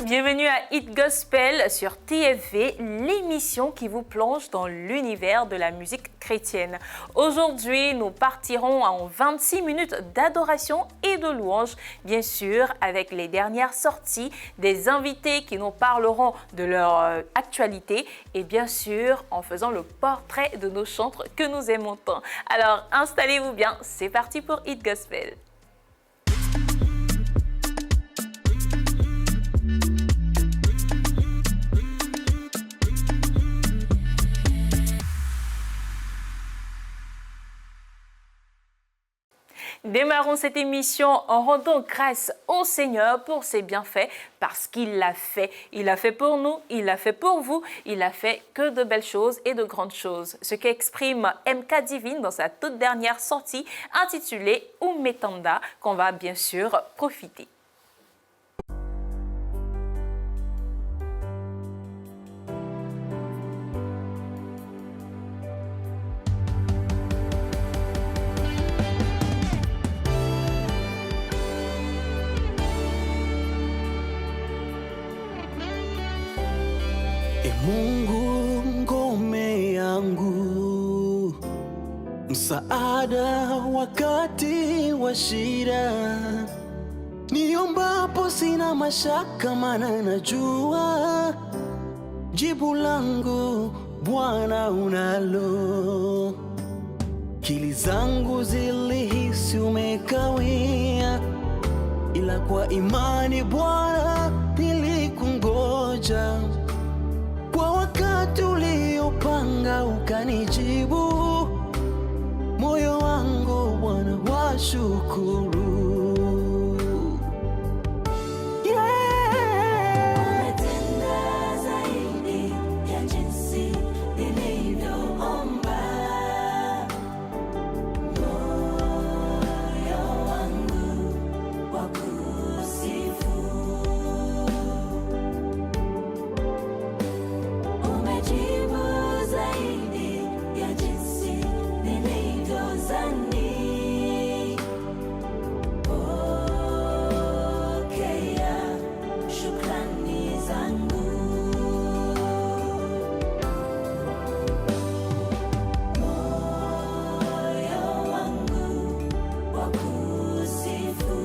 Bienvenue à Hit Gospel sur TFV, l'émission qui vous plonge dans l'univers de la musique chrétienne. Aujourd'hui, nous partirons en 26 minutes d'adoration et de louange, bien sûr, avec les dernières sorties, des invités qui nous parleront de leur actualité et bien sûr, en faisant le portrait de nos chantres que nous aimons tant. Alors, installez-vous bien, c'est parti pour Hit Gospel. Démarrons cette émission en rendant grâce au Seigneur pour ses bienfaits parce qu'il l'a fait. Il l'a fait pour nous, il l'a fait pour vous, il a fait que de belles choses et de grandes choses. Ce qu'exprime MK Divine dans sa toute dernière sortie intitulée Umetanda qu'on va bien sûr profiter. Mungu ngome yangu, msaada wakati wa shida, niombapo sina mashaka, maana najua jibu langu Bwana unalo. Akili zangu zilihisi umekawia, ila kwa imani Bwana nilikungoja. Kwa wakati uliopanga ukanijibu, moyo wangu Bwana washukuru. Umetenda zaidi ya jinsi nilivyoomba, moyo wangu wakusifu. Umejibu zaidi ya jinsi nilivyozani. Pokea shukrani zangu. Moyo wangu wakusifu.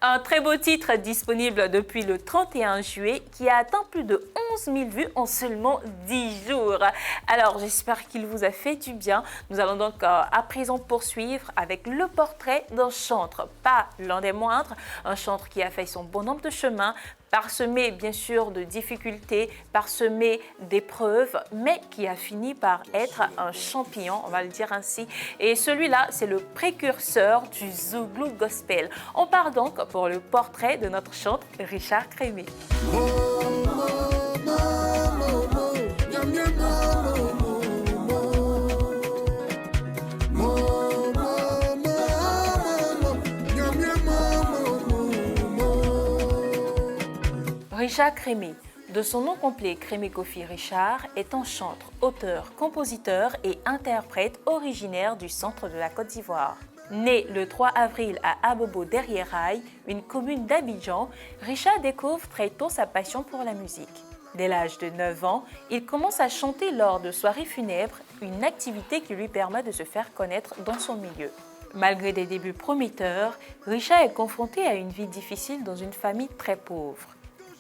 Un très beau titre disponible depuis le 31 juillet qui a atteint plus de 11 000 vues en seulement 10 jours. Alors j'espère qu'il vous a fait du bien. Nous allons donc à présent poursuivre avec le portrait d'un chantre, pas l'un des moindres, un chantre qui a fait son bonhomme de chemin, parsemé bien sûr de difficultés, parsemé d'épreuves, mais qui a fini par être un champion, on va le dire ainsi. Et celui-là, c'est le précurseur du Zouglou Gospel. On part donc pour le portrait de notre chantre Richard Crémier. Richard Crémier, de son nom complet Crémier Kofi Richard, est un chantre, auteur, compositeur et interprète originaire du centre de la Côte d'Ivoire. Né le 3 avril à Abobo derrière Rail, une commune d'Abidjan, Richard découvre très tôt sa passion pour la musique. Dès l'âge de 9 ans, il commence à chanter lors de soirées funèbres, une activité qui lui permet de se faire connaître dans son milieu. Malgré des débuts prometteurs, Richard est confronté à une vie difficile dans une famille très pauvre.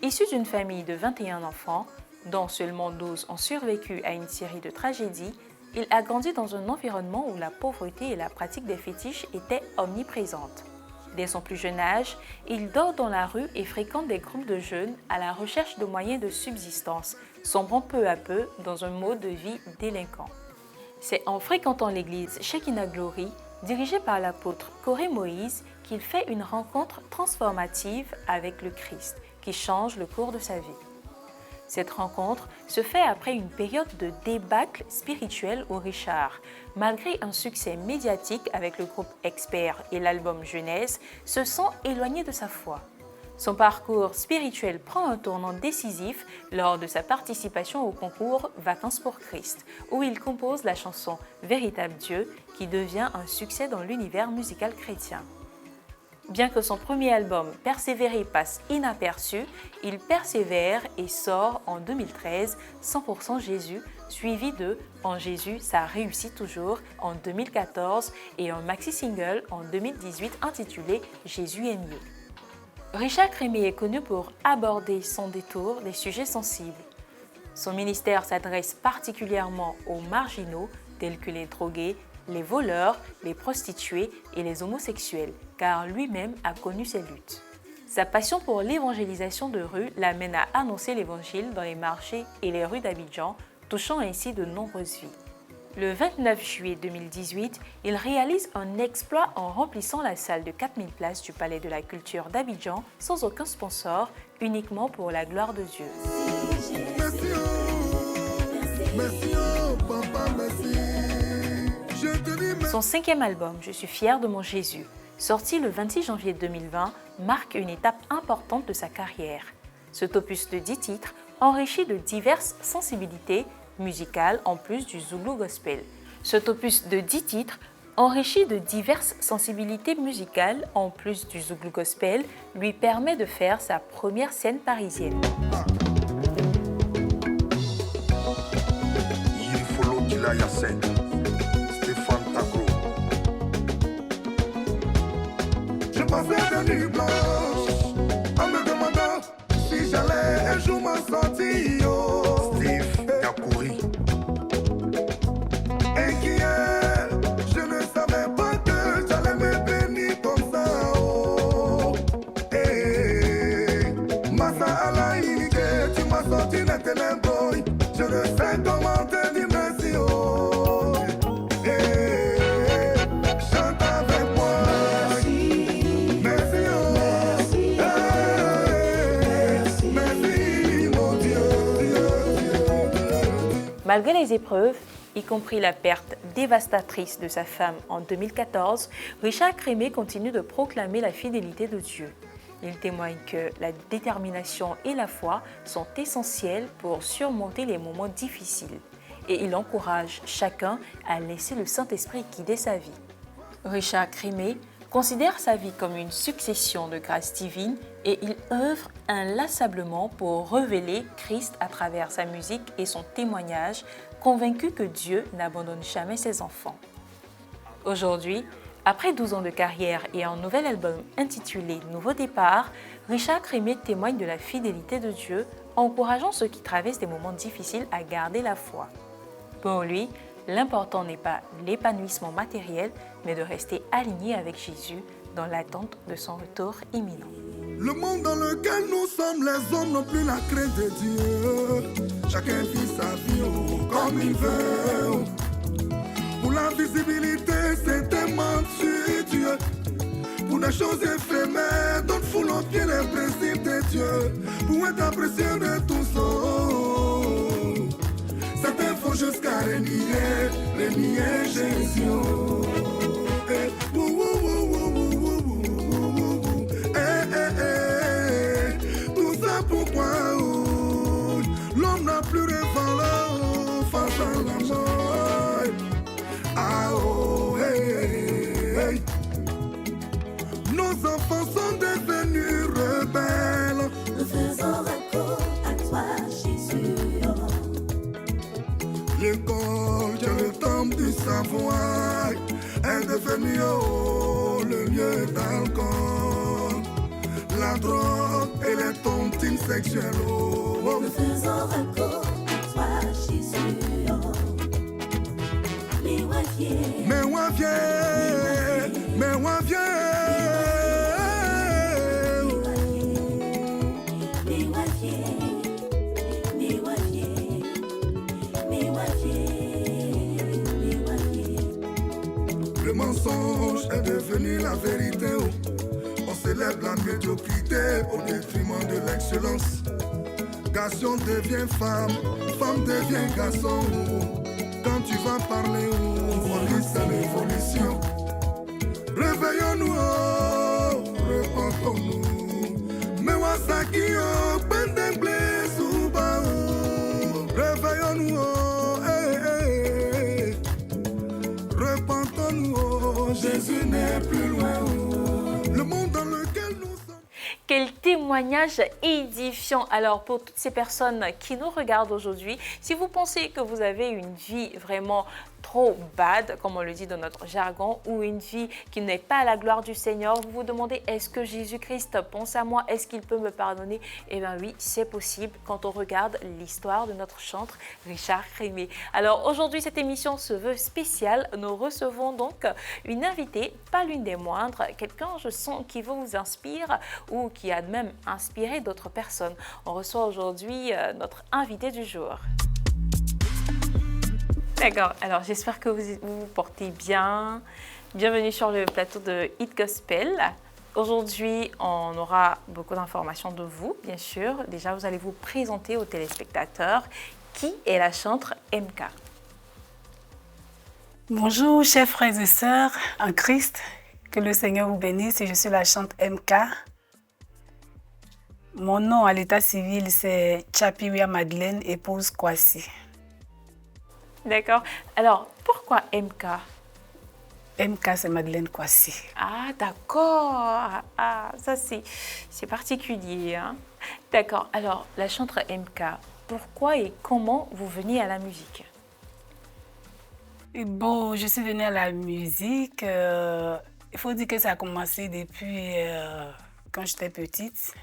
Issu d'une famille de 21 enfants, dont seulement 12 ont survécu à une série de tragédies, il a grandi dans un environnement où la pauvreté et la pratique des fétiches étaient omniprésentes. Dès son plus jeune âge, il dort dans la rue et fréquente des groupes de jeunes à la recherche de moyens de subsistance, sombrant peu à peu dans un mode de vie délinquant. C'est en fréquentant l'église Shekinah Glory, dirigée par l'apôtre Coré Moïse, qu'il fait une rencontre transformative avec le Christ, qui change le cours de sa vie. Cette rencontre se fait après une période de débâcle spirituel où Richard, malgré un succès médiatique avec le groupe Expert et l'album Genèse, se sent éloigné de sa foi. Son parcours spirituel prend un tournant décisif lors de sa participation au concours Vacances pour Christ, où il compose la chanson Véritable Dieu, qui devient un succès dans l'univers musical chrétien. Bien que son premier album Persévérer passe inaperçu, il persévère et sort en 2013 100% Jésus, suivi de En Jésus, ça réussit toujours en 2014 et un maxi-single en 2018 intitulé Jésus est mieux. Richard Crémier est connu pour aborder sans détour des sujets sensibles. Son ministère s'adresse particulièrement aux marginaux tels que les drogués, les voleurs, les prostituées et les homosexuels, car lui-même a connu ces luttes. Sa passion pour l'évangélisation de rue l'amène à annoncer l'évangile dans les marchés et les rues d'Abidjan, touchant ainsi de nombreuses vies. Le 29 juillet 2018, il réalise un exploit en remplissant la salle de 4000 places du Palais de la Culture d'Abidjan sans aucun sponsor, uniquement pour la gloire de Dieu. Son 5e album, Je suis fier de mon Jésus, sorti le 26 janvier 2020, marque une étape importante de sa carrière. Cet opus de 10 titres, enrichi de diverses sensibilités musicales en plus du Zoulou Gospel. Cet opus de 10 titres, enrichi de diverses sensibilités musicales en plus du Zoulou Gospel, lui permet de faire sa première scène parisienne. Je passais de nuit blanche en me demandant si j'allais un jour m'en sortir. Oh. Steve Yakouri. Inquiet, je ne savais pas que j'allais me bénir comme ça. Oh. Hey. Massa Alaï, que tu m'as sorti des ténèbres. Je ne sais comment te dire merci. Oh. Hey. Chante avec moi. Malgré les épreuves, y compris la perte dévastatrice de sa femme en 2014, Richard Crémier continue de proclamer la fidélité de Dieu. Il témoigne que la détermination et la foi sont essentielles pour surmonter les moments difficiles et il encourage chacun à laisser le Saint-Esprit guider sa vie. Richard Crémier considère sa vie comme une succession de grâces divines et il œuvre inlassablement pour révéler Christ à travers sa musique et son témoignage, convaincu que Dieu n'abandonne jamais ses enfants. Aujourd'hui, après 12 ans de carrière et un nouvel album intitulé Nouveau départ, Richard Crémier témoigne de la fidélité de Dieu, encourageant ceux qui traversent des moments difficiles à garder la foi. Pour lui, l'important n'est pas l'épanouissement matériel, mais de rester aligné avec Jésus dans l'attente de son retour imminent. Le monde dans lequel nous sommes, les hommes n'ont plus la crainte de Dieu. Chacun vit sa vie comme il veut. Pour la visibilité, c'est tellement sur Dieu. Pour les choses éphémères, d'autres foulent aux pieds les principes de Dieu. Pour être apprécié de tous. Certains font jusqu'à renier Jésus. Tout ça pourquoi l'homme n'a plus de valeur face à la mort. Ah oh, hey. Nos enfants sont devenus rebelles. Nous faisons recours à toi, Jésus. L'école, c'est le temple du savoir, est devenu le lieu d'alcool, la drogue et les tontines sexuelles. Nous faisons recours à toi, Jésus. Mais moi viens. Le mensonge est devenu la vérité. On célèbre la médiocrité au détriment de l'excellence. Garçon devient femme, femme devient garçon. Quand tu vas parler, c'est l'évolution. Réveillons-nous, repentons-nous. Mais wasaki, pendemble, souba. Réveillons-nous, repentons-nous, Jésus n'est plus loin. Le monde quel témoignage édifiant. Alors, pour toutes ces personnes qui nous regardent aujourd'hui, si vous pensez que vous avez une vie vraiment trop bad, comme on le dit dans notre jargon, ou une vie qui n'est pas à la gloire du Seigneur, vous vous demandez, est-ce que Jésus-Christ pense à moi? Est-ce qu'il peut me pardonner? Eh bien oui, c'est possible quand on regarde l'histoire de notre chantre Richard Crémier. Alors aujourd'hui, cette émission se veut spéciale. Nous recevons donc une invitée, pas l'une des moindres, quelqu'un, je sens, qui vous inspire ou qui a même inspiré d'autres personnes. On reçoit aujourd'hui notre invité du jour. D'accord, alors j'espère que vous vous portez bien. Bienvenue sur le plateau de Hit Gospel. Aujourd'hui, on aura beaucoup d'informations de vous, bien sûr. Déjà, vous allez vous présenter aux téléspectateurs. Qui est la chantre MK? Bonjour, chers frères et sœurs en Christ. Que le Seigneur vous bénisse. Je suis la chantre MK. Mon nom à l'état civil, c'est Chapiwia Madeleine, épouse Kwasi. D'accord. Alors, pourquoi MK? MK, c'est Madeleine Kwasi. Ah, d'accord. Ah, ça, c'est particulier. Hein? D'accord. Alors, la chantre MK, pourquoi et comment vous venez à la musique? Et bon, je suis venue à la musique. Il faut dire que ça a commencé depuis quand j'étais petite.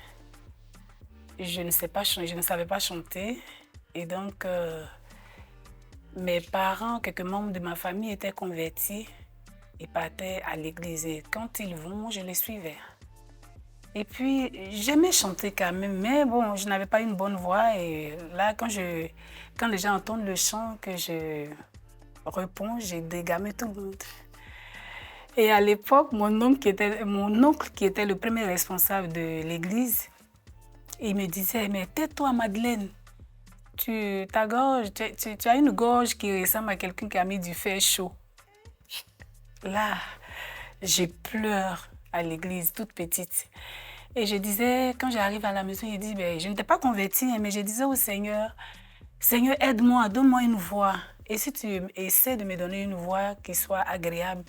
Je ne savais pas chanter. Et donc, mes parents, quelques membres de ma famille étaient convertis. Ils partaient à l'église et quand ils vont, je les suivais. Et puis, j'aimais chanter quand même, mais bon, je n'avais pas une bonne voix. Et là, quand les gens entendent le chant que je réponds, j'ai dégamé tout le monde. Et à l'époque, mon oncle qui était le premier responsable de l'église, il me disait, mais tais-toi Madeleine. Tu as une gorge qui ressemble à quelqu'un qui a mis du fer chaud. Là, je pleure à l'église, toute petite. Et je disais, quand j'arrive à la maison, il dit, ben, je n'étais pas convertie, mais je disais au Seigneur, Seigneur, aide-moi, donne-moi une voix. Et si tu essaies de me donner une voix qui soit agréable,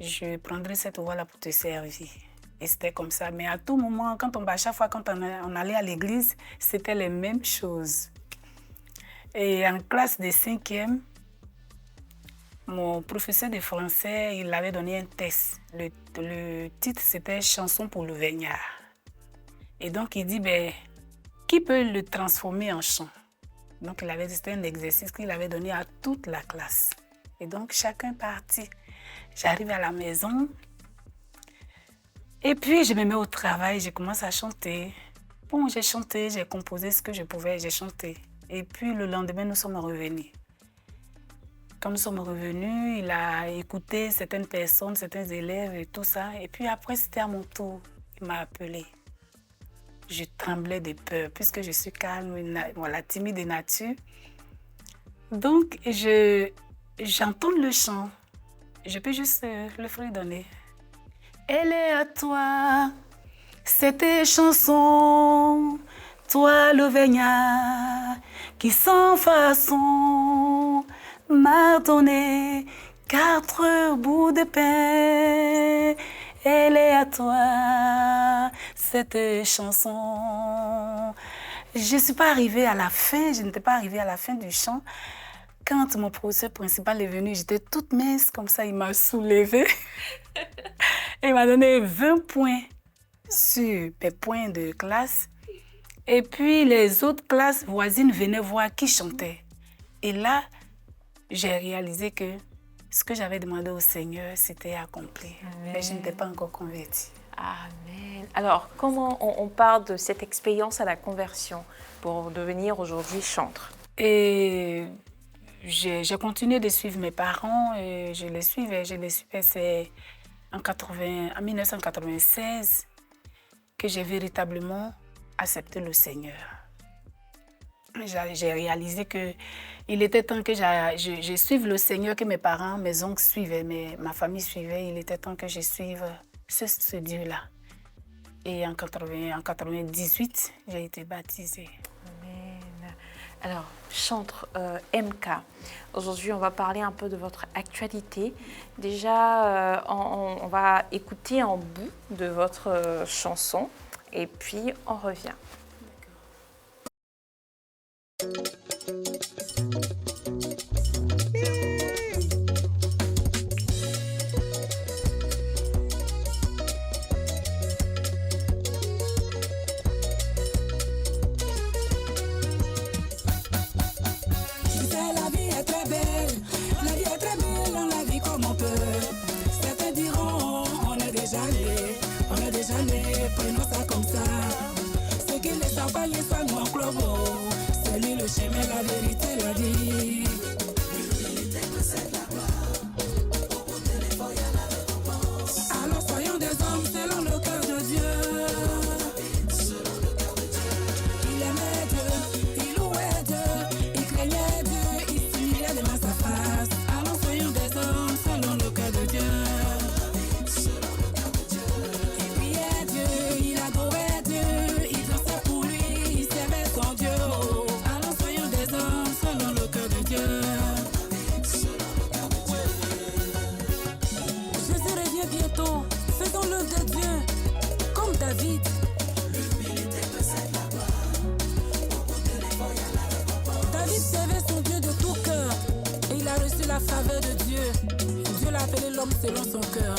je prendrai cette voix-là pour te servir. Et c'était comme ça. Mais à tout moment, à chaque fois quand on allait à l'église, c'était les mêmes choses. Et en classe de 5e, mon professeur de français, il avait donné un test. Le titre, c'était « Chanson pour le Veignard ». Et donc, il dit, ben, qui peut le transformer en chant? Donc, c'était un exercice qu'il avait donné à toute la classe. Et donc, chacun partit. J'arrive à la maison. Et puis, je me mets au travail, je commence à chanter. Bon, j'ai chanté, j'ai composé ce que je pouvais, j'ai chanté. Et puis, le lendemain, nous sommes revenus. Quand nous sommes revenus, il a écouté certaines personnes, certains élèves et tout ça. Et puis après, c'était à mon tour. Il m'a appelé. Je tremblais de peur puisque je suis calme, voilà, timide de nature. Donc, j'entends le chant. Je peux juste le fredonner. Elle est à toi, cette chanson, toi le veignard, qui sans façon m'a donné 4 bouts de pain. Elle est à toi, cette chanson. Je ne suis pas arrivée à la fin, je n'étais pas arrivée à la fin du chant. Quand mon professeur principal est venu, j'étais toute mince, comme ça, il m'a soulevée. Il m'a donné 20 points sur mes points de classe. Et puis, les autres classes voisines venaient voir qui chantait. Et là, j'ai réalisé que ce que j'avais demandé au Seigneur, c'était accompli. Amen. Mais je n'étais pas encore convertie. Amen. Alors, comment on part de cette expérience à la conversion pour devenir aujourd'hui chantre? Et j'ai continué de suivre mes parents et je les suivais. C'est en 1996 que j'ai véritablement accepté le Seigneur. J'ai réalisé qu'il était temps que je suive le Seigneur, que mes parents, mes oncles suivaient, ma famille suivait. Il était temps que je suive ce Dieu-là. Et en 98, j'ai été baptisée. Amen. Alors, chantre MK, aujourd'hui on va parler un peu de votre actualité. Déjà, on va écouter un bout de votre chanson et puis on revient. La vie est très belle, la vie est très belle, on la vit comme on peut. Certains diront, on est déjà né, prenons ça comme ça. Ceux qui ne savent pas l'histoire, nous en clobo. C'est lui le chemin, la vérité, la vie. L'humilité possède la gloire, au bout de l'effort, il y a la récompense. Alors soyons des hommes selon le cœur de Dieu. Il aimait Dieu, il louait Dieu, il craignait Dieu, il s'humiliait devant sa face. Alors soyons des hommes selon le cœur de Dieu. Il priait Dieu, il adorait Dieu, il dansait pour lui, il servait son Dieu. Alors soyons des hommes selon le cœur de Dieu. Jésus revient bientôt, faisons l'œuvre de Dieu, comme David. David servait son Dieu de tout cœur et il a reçu la faveur de Dieu. Dieu l'a appelé l'homme selon son cœur.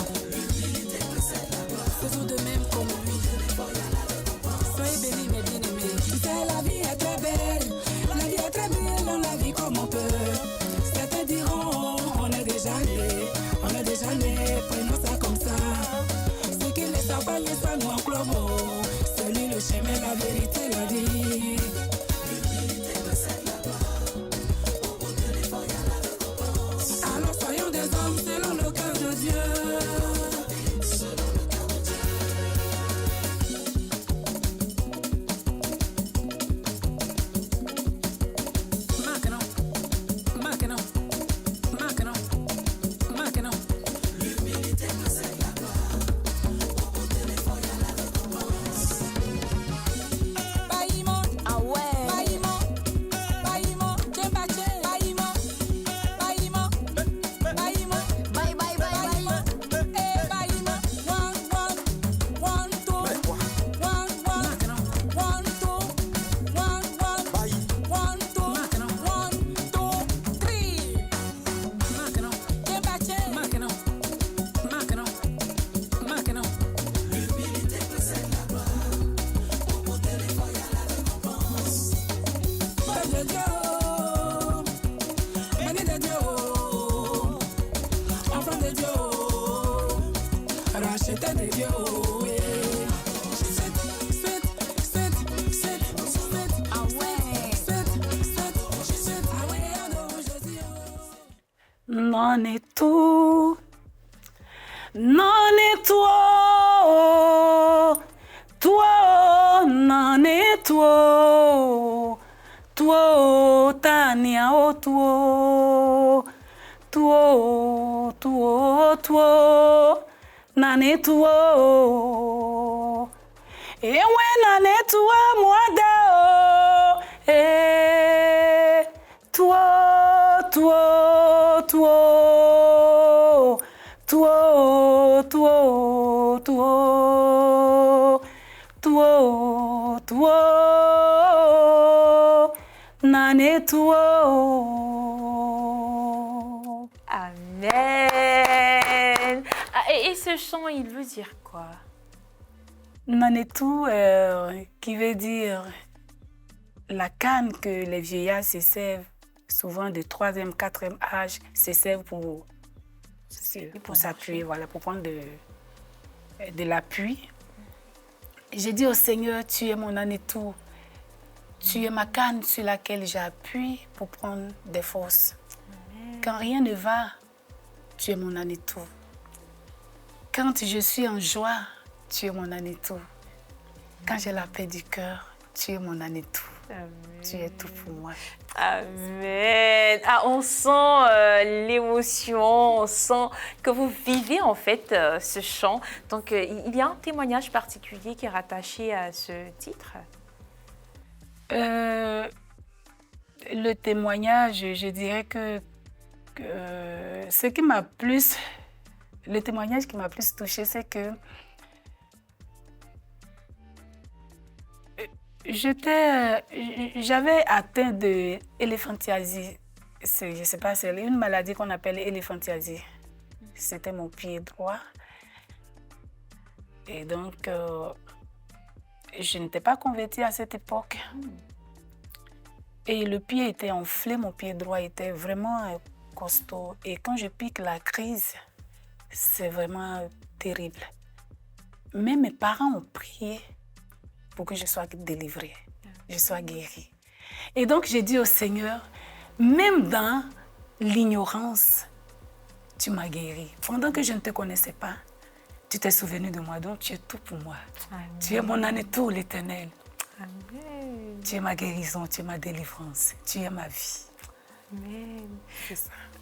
Faisons de même comme lui. Soyez bénis mes bien-aimés. La vie est très belle, la vie est très belle, on la vit comme on peut. Certains diront, on est déjà né, prenons ça comme ça. Ceux qui ne savent pas l'histoire, nous en clobo. C'est lui le chemin, la vérité, la vie. Alors soyons des hommes selon le cœur de Dieu. Maintenant. L'humilité possède la gloire. Au bout de l'effort, il y a la récompense. Baïmo, ah ouais. Baïmo, Kembache. Baïmo, eh baïmo, one, two, three. Kembache. L'humilité possède la gloire. Au bout de l'effort, il y a la récompense. Peuple de Dieu, béni de Dieu, enfant de Dieu, racheté de Dieu. Non est tout, non est toi, non est toi, tania o toi, non est toi, et ouais non est toi moi nane Amen. Ah, et ce chant, il veut dire quoi? Nanetou, qui veut dire la canne que les vieillards se servent, souvent de 3e, 4e âge, se servent pour s'appuyer, voilà, pour prendre de l'appui. J'ai dit au Seigneur, tu es mon Nanetou, tu es ma canne sur laquelle j'appuie pour prendre des forces. Amen. Quand rien ne va, tu es mon Nanetou. Quand je suis en joie, tu es mon Nanetou. Quand j'ai la paix du cœur, tu es mon Nanetou. Amen. Tu es tout pour moi. Amen. Ah, on sent l'émotion, on sent que vous vivez en fait ce chant. Donc, il y a un témoignage particulier qui est rattaché à ce titre? Le témoignage, je dirais que ce qui m'a plus... Le témoignage qui m'a plus touchée, c'est que J'avais atteint de éléphantiasis. Je ne sais pas, c'est une maladie qu'on appelle éléphantiasis. C'était mon pied droit. Et donc, je n'étais pas convertie à cette époque. Et le pied était enflé, mon pied droit était vraiment costaud. Et quand je pique la crise, c'est vraiment terrible. Mais mes parents ont prié pour que je sois délivrée, je sois guérie. Et donc, j'ai dit au Seigneur, même dans l'ignorance, tu m'as guérie. Pendant que je ne te connaissais pas, tu t'es souvenu de moi, donc tu es tout pour moi. Amen. Tu es mon Anéto, l'Éternel. Amen. Tu es ma guérison, tu es ma délivrance, tu es ma vie. Amen.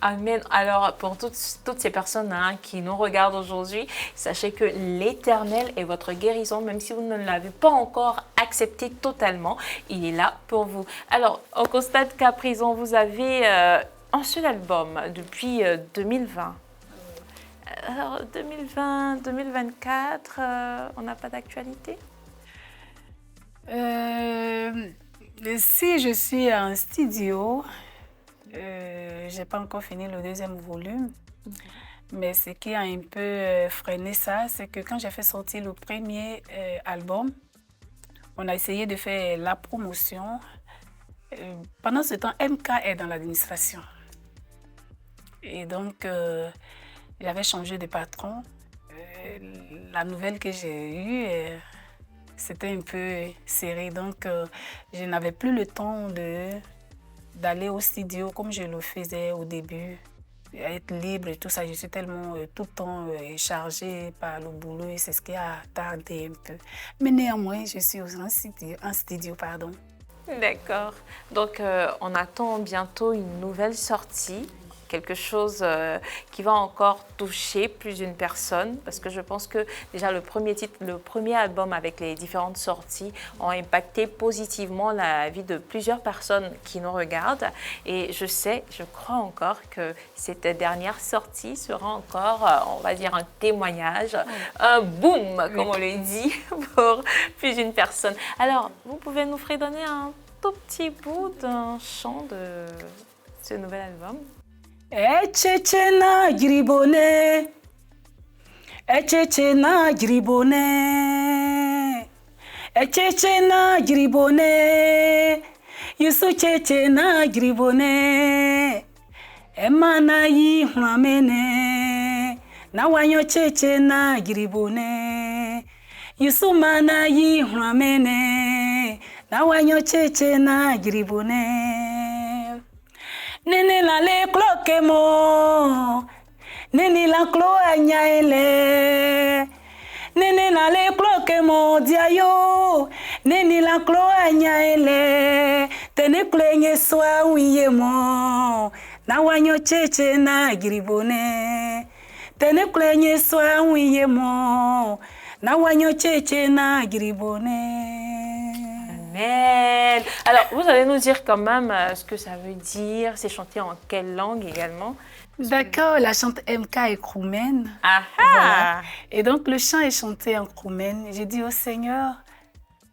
Amen. Alors, pour toutes ces personnes qui nous regardent aujourd'hui, sachez que l'Éternel est votre guérison, même si vous ne l'avez pas encore accepté totalement, il est là pour vous. Alors, on constate qu'à présent, vous avez un seul album depuis 2020. Alors, 2020, 2024, on n'a pas d'actualité? Si je suis en studio, je n'ai pas encore fini le deuxième volume. Mais ce qui a un peu freiné ça, c'est que quand j'ai fait sortir le premier album, on a essayé de faire la promotion. Pendant ce temps, MK est dans l'administration. Et donc, il avait changé de patron. La nouvelle que j'ai eue, c'était un peu serré. Donc, je n'avais plus le temps d'aller au studio comme je le faisais au début, être libre et tout ça. Je suis tellement tout le temps chargée par le boulot et c'est ce qui a tardé un peu. Mais néanmoins, je suis en studio. D'accord. Donc, on attend bientôt une nouvelle sortie. Quelque chose qui va encore toucher plus d'une personne, parce que je pense que déjà le premier album avec les différentes sorties ont impacté positivement la vie de plusieurs personnes qui nous regardent. Et je crois encore que cette dernière sortie sera encore, on va dire, un témoignage, un boom, comme on le dit, pour plus d'une personne. Alors, vous pouvez nous fredonner un tout petit bout d'un chant de ce nouvel album? Echechena giribone, echechena giribone, echechena giribone, yusu chechena giribone, emana yi hwamene, na wanyo chechena giribone, yusu mana yi hwamene, na wanyo chechena giribone. Nene la le cloque mo, nene la cloa nyaele, nene la le cloque mo diayo, nene la cloa nyaele, tene klenye swa wiye mo, na wanyo cheche na giribone, tene klenye swa wiye mo, na wanyo cheche na giribone. Amen. Alors, vous allez nous dire quand même ce que ça veut dire. C'est chanté en quelle langue également? D'accord, la chante MK est roumaine. Ah voilà. Et donc, le chant est chanté en roumaine. J'ai dit au Seigneur,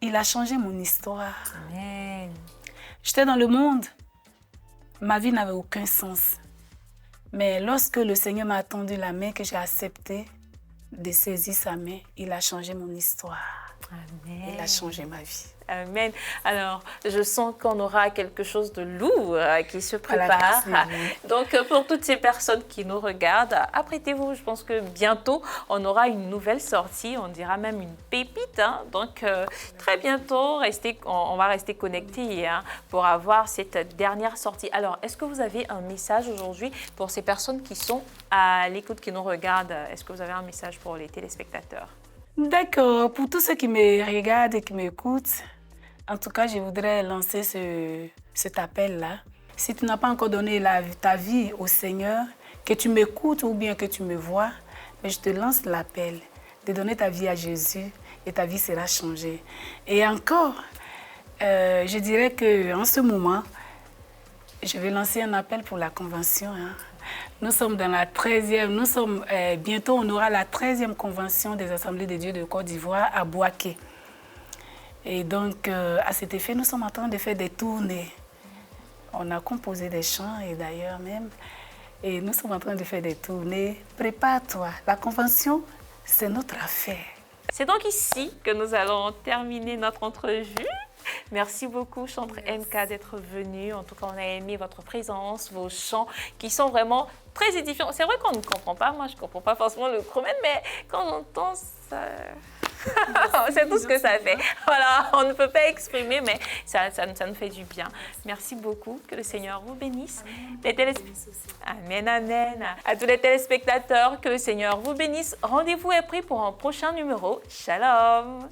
il a changé mon histoire. Amen. J'étais dans le monde. Ma vie n'avait aucun sens. Mais lorsque le Seigneur m'a tendu la main, que j'ai accepté de saisir sa main, il a changé mon histoire. Amen. Il a changé ma vie. Amen. Alors, je sens qu'on aura quelque chose de lourd qui se prépare. Donc, pour toutes ces personnes qui nous regardent, apprêtez-vous. Je pense que bientôt, on aura une nouvelle sortie. On dira même une pépite. Donc, très bientôt, on va rester connectés pour avoir cette dernière sortie. Alors, est-ce que vous avez un message aujourd'hui pour ces personnes qui sont à l'écoute, qui nous regardent? Est-ce que vous avez un message pour les téléspectateurs? D'accord. Pour tous ceux qui me regardent et qui m'écoutent, en tout cas, je voudrais lancer cet appel-là. Si tu n'as pas encore donné ta vie au Seigneur, que tu m'écoutes ou bien que tu me vois, mais je te lance l'appel de donner ta vie à Jésus et ta vie sera changée. Et encore, je dirais qu'en ce moment, je vais lancer un appel pour la convention. Nous sommes dans la 13e, bientôt on aura la 13e convention des Assemblées de Dieu de Côte d'Ivoire à Bouaké. Et donc, à cet effet, nous sommes en train de faire des tournées. On a composé des chants, et d'ailleurs même, et nous sommes en train de faire des tournées. Prépare-toi, la convention, c'est notre affaire. C'est donc ici que nous allons terminer notre entrevue. Merci beaucoup, Chantre MK, d'être venu. En tout cas, on a aimé votre présence, vos chants qui sont vraiment très édifiants. C'est vrai qu'on ne comprend pas, moi je ne comprends pas forcément le chromène, mais quand on entend ça... c'est tout ce que ça fait. Voilà, on ne peut pas exprimer, mais ça nous fait du bien. Merci beaucoup, que le Seigneur vous bénisse. Amen, amen. À tous les téléspectateurs, que le Seigneur vous bénisse. Rendez-vous est pris pour un prochain numéro. Shalom.